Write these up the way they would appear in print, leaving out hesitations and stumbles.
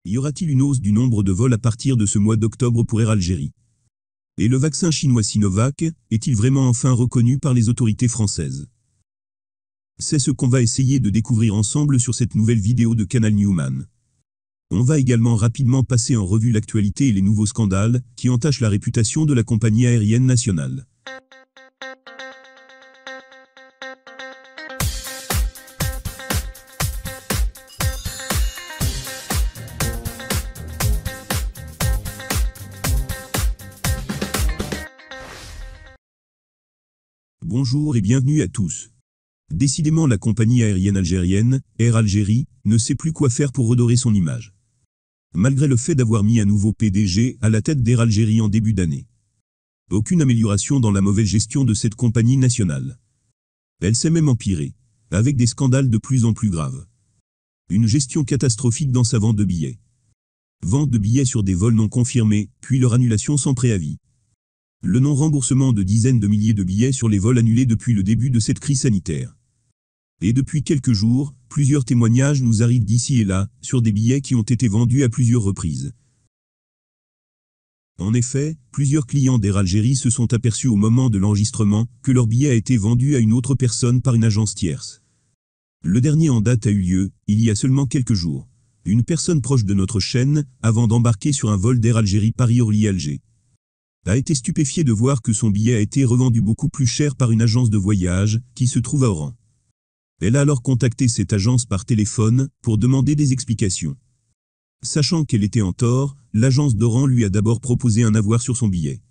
Y aura-t-il une hausse du nombre de vols à partir de ce mois d'octobre pour Air Algérie? Et le vaccin chinois Sinovac est-il vraiment enfin reconnu par les autorités françaises? C'est ce qu'on va essayer de découvrir ensemble sur cette nouvelle vidéo de Canal Newman. On va également rapidement passer en revue l'actualité et les nouveaux scandales qui entachent la réputation de la compagnie aérienne nationale. Bonjour et bienvenue à tous. Décidément, la compagnie aérienne algérienne, Air Algérie, ne sait plus quoi faire pour redorer son image. Malgré le fait d'avoir mis un nouveau PDG à la tête d'Air Algérie en début d'année. Aucune amélioration dans la mauvaise gestion de cette compagnie nationale. Elle s'est même empirée, avec des scandales de plus en plus graves. Une gestion catastrophique dans sa vente de billets. Vente de billets sur des vols non confirmés, puis leur annulation sans préavis. Le non-remboursement de dizaines de milliers de billets sur les vols annulés depuis le début de cette crise sanitaire. Et depuis quelques jours, plusieurs témoignages nous arrivent d'ici et là, sur des billets qui ont été vendus à plusieurs reprises. En effet, plusieurs clients d'Air Algérie se sont aperçus au moment de l'enregistrement que leur billet a été vendu à une autre personne par une agence tierce. Le dernier en date a eu lieu, il y a seulement quelques jours. Une personne proche de notre chaîne, avant d'embarquer sur un vol d'Air Algérie Paris-Orly-Alger, a été stupéfié de voir que son billet a été revendu beaucoup plus cher par une agence de voyage, qui se trouve à Oran. Elle a alors contacté cette agence par téléphone, pour demander des explications. Sachant qu'elle était en tort, l'agence d'Oran lui a d'abord proposé un avoir sur son billet.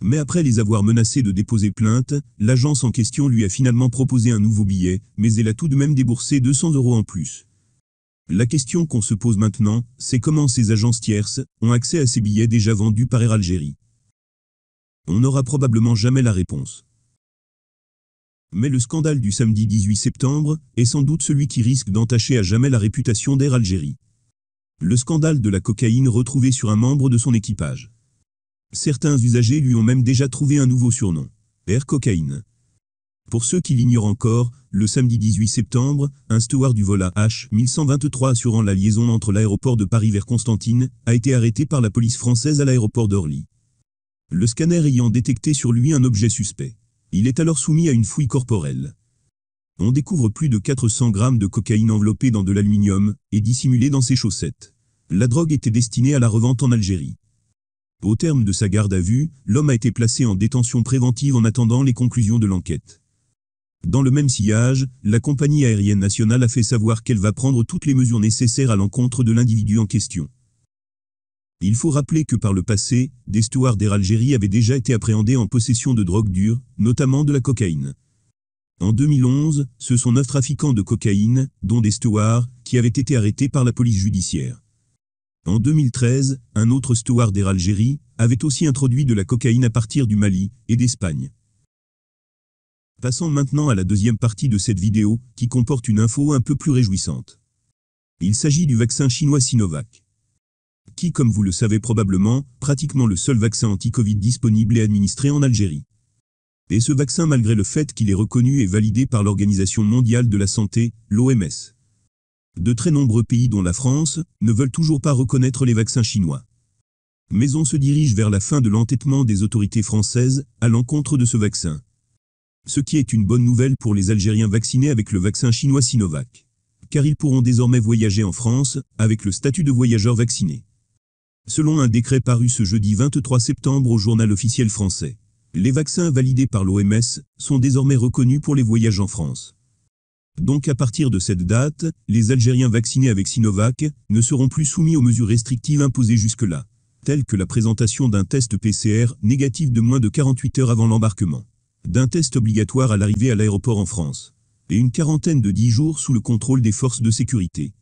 Mais après les avoir menacés de déposer plainte, l'agence en question lui a finalement proposé un nouveau billet, mais elle a tout de même déboursé 200 € en plus. La question qu'on se pose maintenant, c'est comment ces agences tierces ont accès à ces billets déjà vendus par Air Algérie. On n'aura probablement jamais la réponse. Mais le scandale du samedi 18 septembre est sans doute celui qui risque d'entacher à jamais la réputation d'Air Algérie. Le scandale de la cocaïne retrouvée sur un membre de son équipage. Certains usagers lui ont même déjà trouvé un nouveau surnom, Air Cocaïne. Pour ceux qui l'ignorent encore, le samedi 18 septembre, un steward du vol AH1123 assurant la liaison entre l'aéroport de Paris vers Constantine a été arrêté par la police française à l'aéroport d'Orly. Le scanner ayant détecté sur lui un objet suspect. Il est alors soumis à une fouille corporelle. On découvre plus de 400 grammes de cocaïne enveloppée dans de l'aluminium et dissimulée dans ses chaussettes. La drogue était destinée à la revente en Algérie. Au terme de sa garde à vue, l'homme a été placé en détention préventive en attendant les conclusions de l'enquête. Dans le même sillage, la compagnie aérienne nationale a fait savoir qu'elle va prendre toutes les mesures nécessaires à l'encontre de l'individu en question. Il faut rappeler que par le passé, des stewards d'Air Algérie avaient déjà été appréhendés en possession de drogue dure, notamment de la cocaïne. En 2011, ce sont 9 trafiquants de cocaïne, dont des stewards, qui avaient été arrêtés par la police judiciaire. En 2013, un autre steward d'Air Algérie avait aussi introduit de la cocaïne à partir du Mali et d'Espagne. Passons maintenant à la deuxième partie de cette vidéo, qui comporte une info un peu plus réjouissante. Il s'agit du vaccin chinois Sinovac, qui, comme vous le savez probablement, pratiquement le seul vaccin anti-Covid disponible et administré en Algérie. Et ce vaccin, malgré le fait qu'il est reconnu et validé par l'Organisation mondiale de la santé, l'OMS. De très nombreux pays, dont la France, ne veulent toujours pas reconnaître les vaccins chinois. Mais on se dirige vers la fin de l'entêtement des autorités françaises à l'encontre de ce vaccin. Ce qui est une bonne nouvelle pour les Algériens vaccinés avec le vaccin chinois Sinovac. Car ils pourront désormais voyager en France, avec le statut de voyageur vacciné. Selon un décret paru ce jeudi 23 septembre au journal officiel français, les vaccins validés par l'OMS sont désormais reconnus pour les voyages en France. Donc à partir de cette date, les Algériens vaccinés avec Sinovac ne seront plus soumis aux mesures restrictives imposées jusque-là, telles que la présentation d'un test PCR négatif de moins de 48 heures avant l'embarquement, d'un test obligatoire à l'arrivée à l'aéroport en France, et une quarantaine de 10 jours sous le contrôle des forces de sécurité.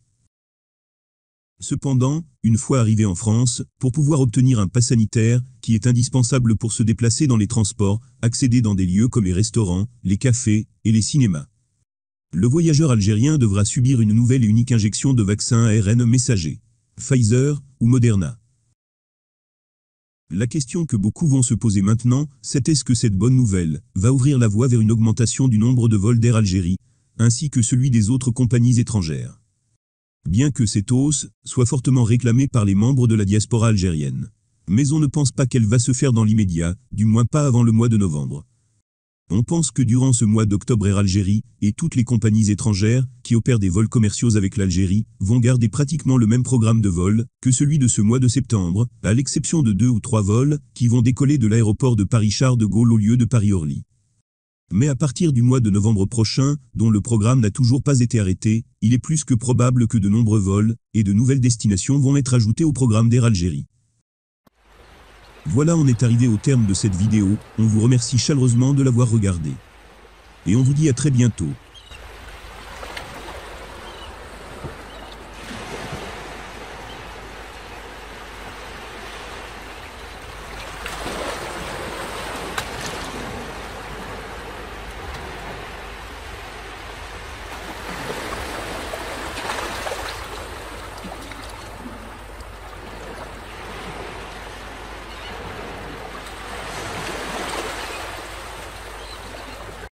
Cependant, une fois arrivé en France, pour pouvoir obtenir un pass sanitaire, qui est indispensable pour se déplacer dans les transports, accéder dans des lieux comme les restaurants, les cafés et les cinémas, le voyageur algérien devra subir une nouvelle et unique injection de vaccin ARN messager, Pfizer ou Moderna. La question que beaucoup vont se poser maintenant, c'est est-ce que cette bonne nouvelle va ouvrir la voie vers une augmentation du nombre de vols d'Air Algérie, ainsi que celui des autres compagnies étrangères. bien que cette hausse soit fortement réclamée par les membres de la diaspora algérienne. Mais on ne pense pas qu'elle va se faire dans l'immédiat, du moins pas avant le mois de novembre. On pense que durant ce mois d'octobre, Air Algérie et toutes les compagnies étrangères qui opèrent des vols commerciaux avec l'Algérie vont garder pratiquement le même programme de vol que celui de ce mois de septembre, à l'exception de 2 ou 3 vols qui vont décoller de l'aéroport de Paris-Charles de Gaulle au lieu de Paris-Orly. Mais à partir du mois de novembre prochain, dont le programme n'a toujours pas été arrêté, il est plus que probable que de nombreux vols et de nouvelles destinations vont être ajoutés au programme d'Air Algérie. Voilà, on est arrivé au terme de cette vidéo, on vous remercie chaleureusement de l'avoir regardée. Et on vous dit à très bientôt.